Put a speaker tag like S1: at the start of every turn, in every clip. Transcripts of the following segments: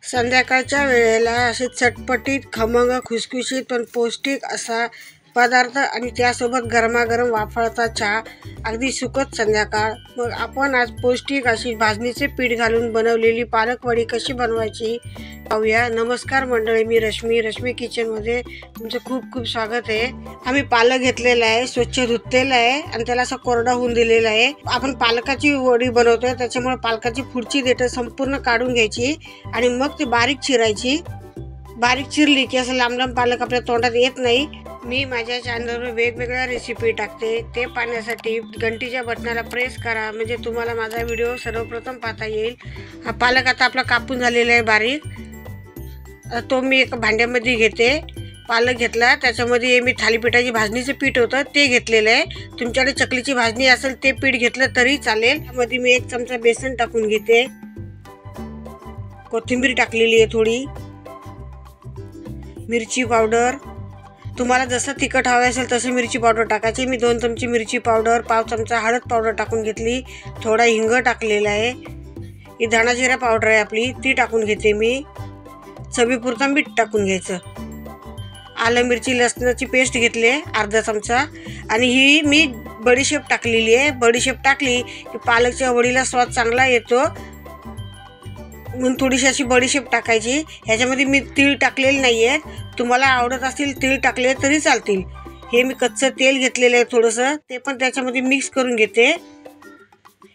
S1: संध्याकाळच्या वेळेला असे चटपटीत, खमंग, खुसखुशीत पण पौष्टिक असा पदार्थ आणि त्यासोबत गरमागरम वाफाळता चहा, अगदी सुखद संध्याकाळ. मग आपण आज पौष्टिक अशी भाजणीचे पीठ घालून बनवलेली पालक वडी कशी बनवायची पाहूया. नमस्कार मंडळी, मी रश्मी किचनमध्ये तुमचं खूप खूप स्वागत आहे. आम्ही पालक घेतलेला आहे, स्वच्छ धुतलेला आहे आणि त्याला असा कोरडा होऊन दिलेला आहे. आपण पालकाची वडी बनवतोय, त्याच्यामुळे पालकाची पुढची देठं संपूर्ण काढून घ्यायची आणि मग ती बारीक चिरायची. बारीक चिरली की असं लांब लांब पालक आपल्या तोंडात येत नाही. मी माझ्या चॅनलवर वेगवेगळ्या रेसिपी टाकते, ते पाहण्यासाठी घंटीच्या बटनाला प्रेस करा, म्हणजे तुम्हाला माझा व्हिडिओ सर्वप्रथम पाहता येईल. हा पालक आता आपला कापून झालेला आहे बारीक. तो मी एका भांड्यामध्ये घेते. पालक घेतला, त्याच्यामध्ये मी थालीपीठाची भाजणीचं पीठ होतं ते घेतलेलं आहे. तुमच्याकडे चकलीची भाजणी असेल ते पीठ घेतलं तरी चालेल. त्यामध्ये मी 1 चमचा बेसन टाकून घेते. कोथिंबीर टाकलेली आहे थोडी. मिरची पावडर, तुम्हाला जसं तिखट हवं असेल तशी मिरची पावडर टाकायची. मी 2 चमचे मिरची पावडर, 1/2 चमचा हळद पावडर टाकून घेतली. थोडा हिंग टाकलेला आहे. ही धणा जिरा पावडर आहे आपली, ती टाकून घेते मी. चवीपुरता मीठ टाकून घ्यायचं. आलं मिरची लसणाची पेस्ट घेतली आहे 1/2 चमचा आणि ही मी बडीशेप टाकलेली आहे. बडीशेप टाकली की पालकच्या वडीला स्वाद चांगला येतो, म्हणून थोडीशी अशी बडीशेप टाकायची. ह्याच्यामध्ये मी तीळ टाकलेले नाही आहेत, तुम्हाला आवडत असतील तीळ टाकले तरी चालतील. हे मी कच्चं तेल घेतलेलं आहे थोडंसं, ते पण त्याच्यामध्ये मिक्स करून घेते.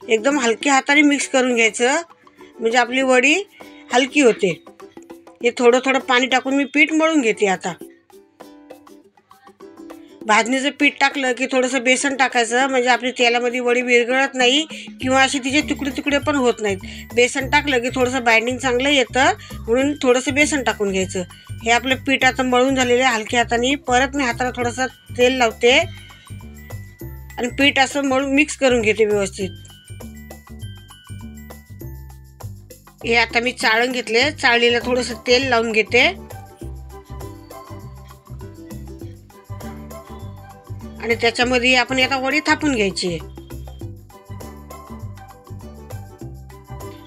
S1: एकदम हलक्या हाताने मिक्स करून घ्यायचं, म्हणजे आपली वडी हलकी होते. हे थोडं थोडं पाणी टाकून मी पीठ मळून घेते. आता भाजणीचं पीठ टाकलं की थोडंसं बेसन टाकायचं, म्हणजे आपली तेलामध्ये वडी विरघळत नाही किंवा अशी तिचे तुकडे तुकडे पण होत नाहीत. बेसन टाकलं की थोडंसं बाइंडिंग चांगलं येतं, म्हणून थोडंसं बेसन टाकून घ्यायचं. हे आपलं पीठ आता मळून झालेलं आहे हलक्या हाताने. परत मी हाताला थोडंसं तेल लावते आणि पीठ असं मळून मिक्स करून घेते व्यवस्थित. हे आता मी चाळण घेतले, चाळणीला थोडंसं तेल लावून घेते आणि त्याच्यामध्ये आपण आता वडी थापून घ्यायची.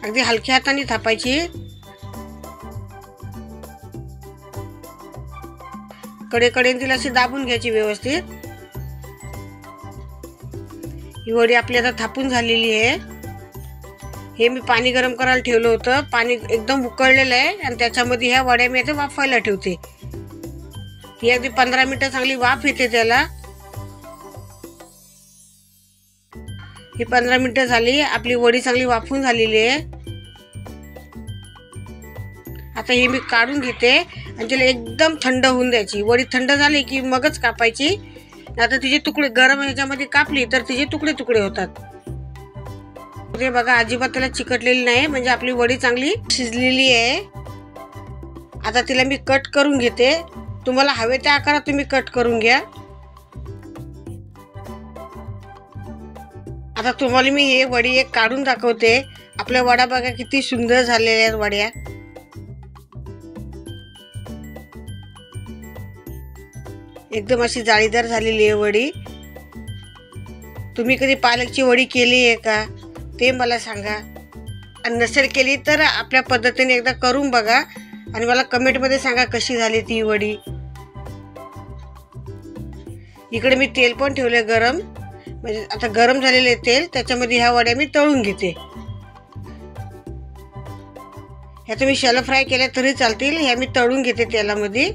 S1: अगदी हलक्या हाताने थापायची. कडेकडेने तिला अशी दाबून घ्यायची व्यवस्थित. ही वडी आपली आता थापून झालेली आहे. हे मी पाणी गरम करायला ठेवलं होतं. पाणी एकदम उकळलेलं आहे आणि त्याच्यामध्ये ह्या वड्या मी आता वाफायला ठेवते. ही अगदी 15 मिनिटं चांगली वाफ येते त्याला. ही 15 मिनिटं झाली, आपली वडी चांगली वाफून झालेली आहे. आता ही मी काढून घेते आणि तिला एकदम थंड होऊन द्यायची. वडी थंड झाली की मगच कापायची, आता तिचे तुकडे गरम ह्याच्यामध्ये कापली तर तिचे तुकडे तुकडे होतात. हे बघा, अजिबात त्याला चिकटलेली नाही, म्हणजे आपली वडी चांगली शिजलेली आहे. आता तिला मी कट करून घेते. तुम्हाला हवे त्या आकारात तुम्ही कट करून घ्या. आता तुम्हाला मी हे वडी एक काढून दाखवते. आपल्या वड्या बघा किती सुंदर झालेल्या आहेत वड्या. एकदम अशी जाळीदार झालेली आहे वडी. तुम्ही कधी पालकची वडी केली आहे का ते मला सांगा, आणि नसेल केली तर आपल्या पद्धतीने एकदा करून बघा आणि मला कमेंटमध्ये सांगा कशी झाली ती वडी. इकडे मी तेल पण ठेवले गरम, म्हणजे आता गरम झालेले तेल, त्याच्यामध्ये ह्या वड्या मी तळून घेते. ह्या तुम्ही शॅलो फ्राय केल्या तरी चालतील. ह्या मी तळून घेते तेलामध्ये.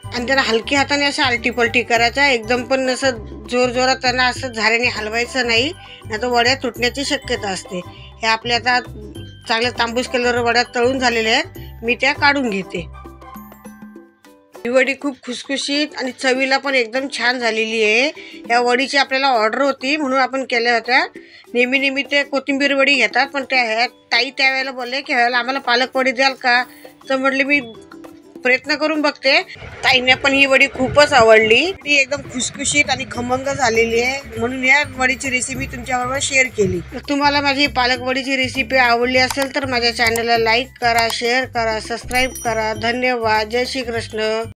S1: आणि त्याला हलक्या हाताने असं आलटी पलटी करायचा, एकदम पण असं जोरात त्यांना असं झाऱ्याने हलवायचं नाही, नाहीतर वड्या तुटण्याची शक्यता असते. हे आपल्या आता चांगल्या तांबूस कलर वड्या तळून झालेल्या आहेत, मी त्या काढून घेते. ही वडी खूप खुसखुशीत आणि चवीला पण एकदम छान झालेली आहे. या वडीची आपल्याला ऑर्डर होती म्हणून आपण केल्या होत्या. नेहमी ते कोथिंबीर वडी घेतात, पण त्या ताई त्यावेळेला बोलले की ह्यावेळेला आम्हाला पालक वडी द्याल का, तर म्हटले मी प्रयत्न करून बघते. ताईंना पण ही वडी खूपच आवडली. ती एकदम खुसखुशीत आणि खमंग झालेली आहे, म्हणून या वडीची रेसिपी तुमच्याबरोबर शेअर केली. तुम्हाला माझी पालक वडीची रेसिपी आवडली असेल तर माझ्या चॅनलला लाईक करा, शेअर करा, सबस्क्राईब करा. धन्यवाद. जय श्री कृष्ण.